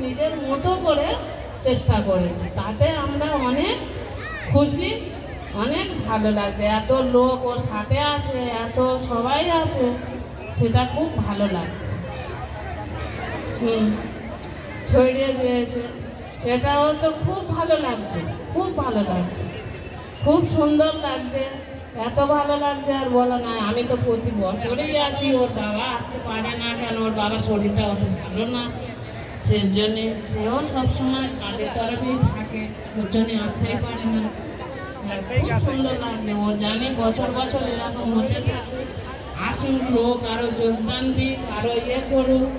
নিজের মতো করে চেষ্টা করেছে, তাতে আমরা অনেক খুশি, অনেক ভালো লাগছে। এত লোক ওর সাথে আছে, এত সবাই আছে, সেটা খুব ভালো লাগছে। ছড়িয়ে দিয়েছে, এটাও তো খুব ভালো লাগছে, খুব ভালো লাগছে, খুব সুন্দর লাগছে, এত ভালো লাগছে আর বলা নয়। আমি তো প্রতি বছরই আসি, ওর বাবা আসতে পারে না, কেন ওর বাবার শরীরটা অত ভালো না, সেজন্যে সেও সবসময় কাজের তরফেই থাকে, ওর জন্যে আসতেই পারে না। খুব সুন্দর লাগছে, ও জানি বছর বছর এরকম হতে থাকে, আসুক লোক আরো যোগদান দিক, আরো করুক,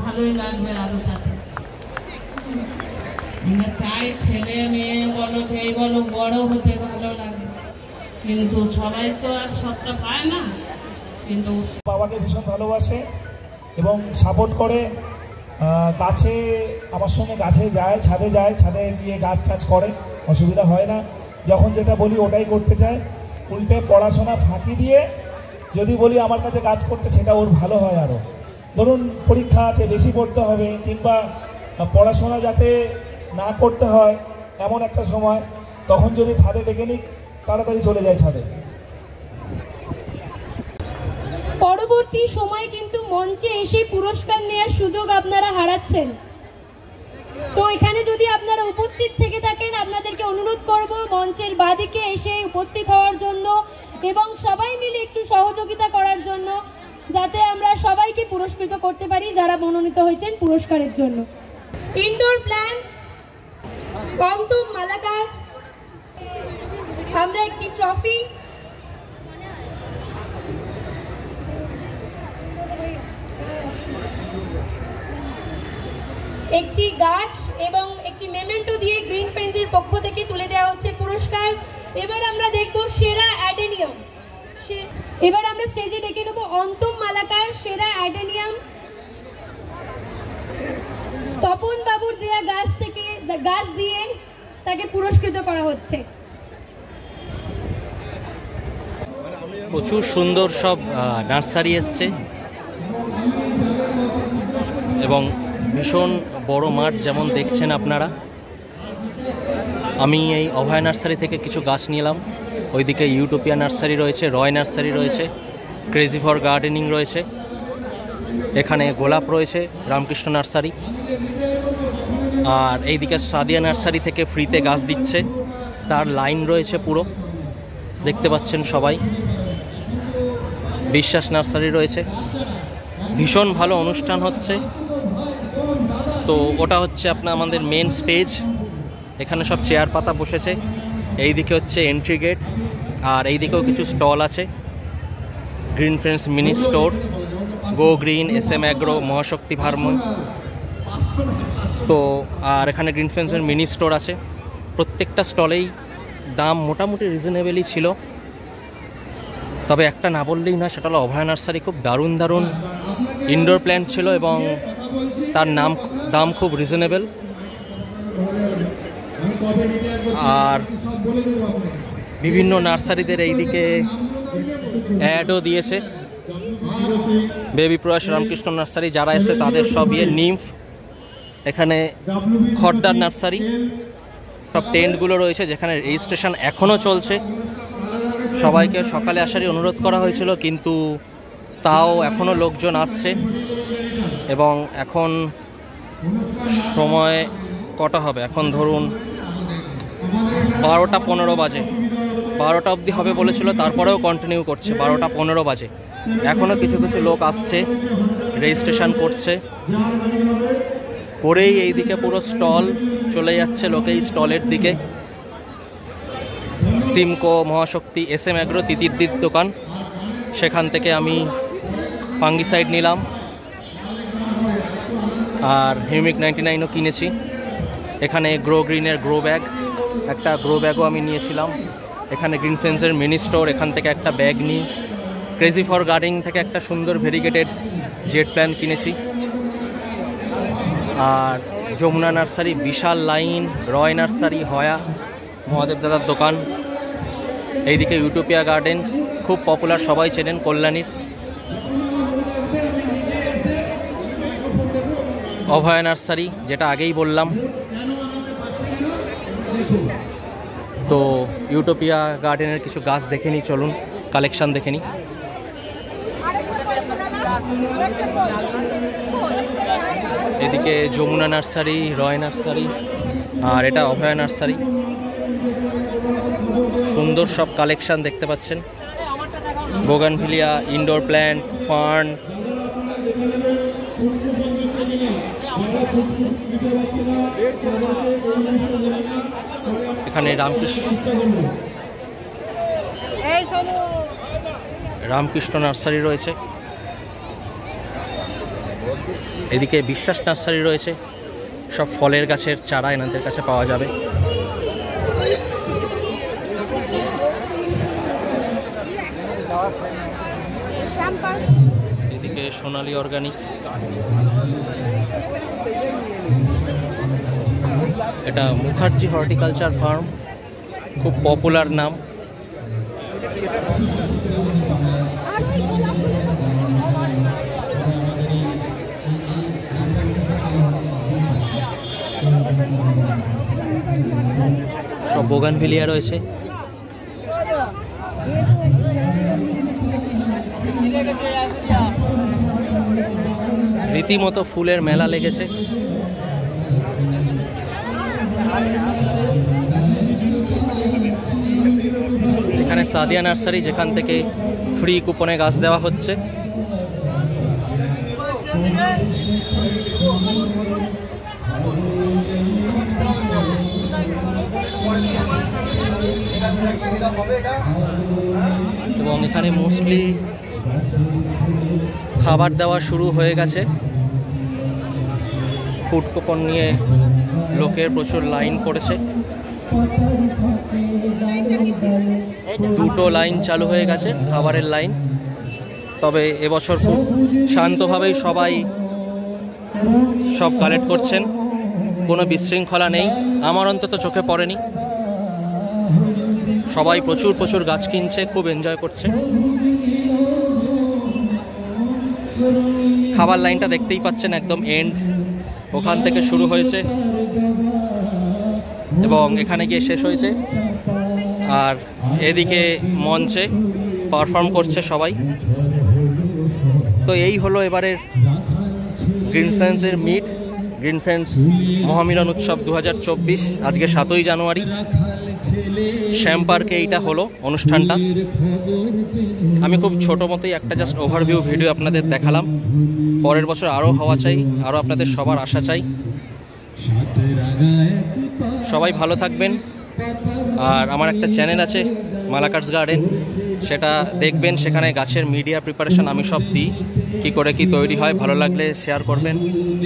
ভালোই লাগবে আরো তাতে। আমরা চাই ছেলে মেয়ে বলো, যেই বলো, বড় হতে ভালো লাগে, কিন্তু সবাই তো আর সবটা পায় না। কিন্তু বাবাকে ভীষণ ভালোবাসে এবং সাপোর্ট করে। গাছে আমার সঙ্গে গাছে যায়, ছাদে গিয়ে গাছ করে, অসুবিধা হয় না। যখন যেটা বলি ওটাই করতে চায়, উল্টে পড়াশোনা ফাঁকি দিয়ে যদি বলি আমার কাছে কাজ করতে, সেটা ওর ভালো হয়। আরও ধরুন পরীক্ষা আছে, বেশি পড়তে হবে, কিংবা পড়াশোনা যাতে না করতে হয় এমন একটা সময়, তখন যদি ছাদে ডেকে নিই, তাড়াতাড়ি চলে যায় ছাদে। পরবর্তী সময়ে কিন্তু মঞ্চে এসে পুরস্কার নেওয়ার সুযোগ আপনারা হারাচ্ছেন। তো এখানে যদি আপনারা উপস্থিত থেকে থাকেন, আপনাদেরকে অনুরোধ করব মঞ্চের বাদিকে এসে উপস্থিত হওয়ার জন্য এবং সবাই মিলে একটু সহযোগিতা করার জন্য, যাতে আমরা সবাইকে পুরস্কৃত করতে পারি যারা মনোনীত হয়েছেন পুরস্কারের জন্য। ইনডোর প্ল্যান্টস অন্তম মালাকার, আমরা একটি ট্রফি, একটি গাছ এবং একটি মেমেন্টো দিয়ে গ্রিন ফ্রেন্ডসের পক্ষ থেকে তুলে দেওয়া হচ্ছে পুরস্কার। এবার আমরা দেখব সেরা অ্যাডেনিয়াম। এবার আমরা স্টেজে ডেকে নেব অন্তম মালাকার, সেরা অ্যাডেনিয়াম। তপন বাবুর দেয়া গাছ দিয়ে তাকে পুরস্কৃত করা হচ্ছে। প্রচুর সুন্দর সব নার্সারি এসছে এবং ভীষণ বড় মাঠ, যেমন দেখছেন আপনারা। আমি এই অভয় নার্সারি থেকে কিছু গাছ নিলাম। ওইদিকে ইউটোপিয়া নার্সারি রয়েছে, রয় নার্সারি রয়েছে, ক্রেজি ফর গার্ডেনিং রয়েছে, এখানে গোলাপ রয়েছে, রামকৃষ্ণ নার্সারি, আর এইদিকে সাদিয়া নার্সারি থেকে ফ্রিতে গাছ দিচ্ছে, তার লাইন রয়েছে পুরো, দেখতে পাচ্ছেন সবাই। বিশ্বাস নার্সারি রয়েছে, ভীষণ ভালো অনুষ্ঠান হচ্ছে। তো ওটা হচ্ছে আমাদের মেন স্টেজ, এখানে সব চেয়ার পাতা বসেছে। এইদিকে হচ্ছে এন্ট্রি গেট, আর এইদিকেও কিছু স্টল আছে। Green friends mini store, go green, SM agro, Mahashakti farm. তো আর এখানে গ্রিন ফ্রেন্ডসের মিনি স্টোর আছে। প্রত্যেকটা স্টলেই দাম মোটামুটি রিজনেবলই ছিল, তবে একটা না বললেই না, সেটা হলো অভয় নার্সারি। খুব দারুণ দারুণ ইনডোর প্ল্যান্ট ছিল এবং তার দাম খুব রিজনেবল। আর বিভিন্ন নার্সারিদের এইদিকে অ্যাডও দিয়েছে। বেবি প্রয়াস, রামকৃষ্ণ নার্সারি যারা এসে তাদের সব নিমফ, এখানে খড়দার নার্সারি, সব টেন্টগুলো রয়েছে যেখানে রেজিস্ট্রেশন এখনও চলছে। সবাইকে সকালে আসারই অনুরোধ করা হয়েছিল, কিন্তু তাও এখনও লোকজন আসছে। এবং এখন সময় কটা হবে, এখন ধরুন 12টা 15 বাজে। 12টা অবধি হবে বলেছিল, তারপরেও কন্টিনিউ করছে। 12টা 15 বাজে, এখনও কিছু কিছু লোক আসছে, রেজিস্ট্রেশন করছে। করেই এইদিকে পুরো স্টল চলে যাচ্ছে লোকেই স্টলের দিকে। সিমকো, মহাশক্তি, SM অ্যাগ্রো, তিতিরদির দোকান, সেখান থেকে আমি ফাঙ্গিসাইড নিলাম, আর হিউমিক 99ও কিনেছি। এখানে গ্রো গ্রিনের গ্রো ব্যাগ, একটা গ্রো ব্যাগও আমি নিয়েছিলাম। এখানে গ্রিন ফ্রেন্ডসের মিনি স্টোর, এখান থেকে একটা ব্যাগ নিই। ক্রেজি ফর গার্ডেনিং থেকে একটা সুন্দর ভেরিগেটেড জেট প্ল্যান্ট কিনেছি। আর যমুনা নার্সারি, বিশাল লাইন, রয় নার্সারি, হয়া, মহাদেব দাদার দোকান। এইদিকে ইউটোপিয়া গার্ডেন, খুব পপুলার, সবাই চেনেন, কল্যাণীর। অভয়া নার্সারি, যেটা আগেই বললাম। তো ইউটোপিয়া গার্ডেনের কিছু গাছ দেখে নিই, চলুন কালেকশান দেখে নিই। এদিকে যমুনা নার্সারি, রয় নার্সারি, আর এটা অভয়া নার্সারি। সুন্দর সব কালেকশান দেখতে পাচ্ছেন। Bougainvillea, indoor plant, fern. এখানে রামকৃষ্ণ নার্সারি রয়েছে। এদিকে বিশ্বাস নার্সারি রয়েছে, সব ফলের গাছের চারা এনাদের কাছে পাওয়া যাবে। এদিকে সোনালী অর্গানিক, এটা মুখার্জি হর্টিকালচার ফার্ম, খুব পপুলার নাম। সব বোগানভিলিয়া রয়েছে। রীতিমতো ফুলের মেলা লেগেছে। এখানে সাদিয়া নার্সারি, যেখান থেকে ফ্রি কুপনে গাছ দেওয়া হচ্ছে। এবং এখানে মোস্টলি খাবার দেওয়া শুরু হয়ে গেছে। ফুড কুপন নিয়ে লোকের প্রচুর লাইন পড়েছে। দুটো লাইন চালু হয়ে গেছে, খাবারের লাইন। তবে এবছর খুব শান্তভাবেই সবাই সব কালেক্ট করছেন, কোনো বিশৃঙ্খলা নেই, আমার অন্তত চোখে পড়েনি। সবাই প্রচুর প্রচুর গাছ কিনছে, খুব এনজয় করছে। খাবার লাইনটা দেখতেই পাচ্ছেন, একদম এন্ড, ওখান থেকে শুরু হয়েছে এবং এখানে গিয়ে শেষ হয়েছে। আর এদিকে মঞ্চে পারফর্ম করছে সবাই। তো এই হলো এবারের গ্রিন ফ্রেন্ডসের মিট, গ্রিন ফ্রেন্ডস মহামিলন উৎসব 2024। আজকে 7ই জানুয়ারি, শ্যাম পার্কে এইটা হলো অনুষ্ঠানটা। আমি খুব ছোটো মতোই একটা জাস্ট ওভারভিউ ভিডিও আপনাদের দেখালাম। পরের বছর আরও হওয়া চাই, আরও আপনাদের সবার আশা চাই। সবাই ভালো থাকবেন। আর আমার একটা চ্যানেল আছে মালাকার্স গার্ডেন, সেটা দেখবেন। সেখানে গাছের মিডিয়া প্রিপারেশন আমি সব দিই, কী করে কি তৈরি হয়। ভালো লাগলে শেয়ার করবেন,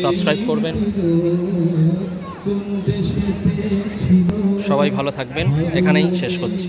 সাবস্ক্রাইব করবেন। সবাই ভালো থাকবেন। এখানেই শেষ করছি।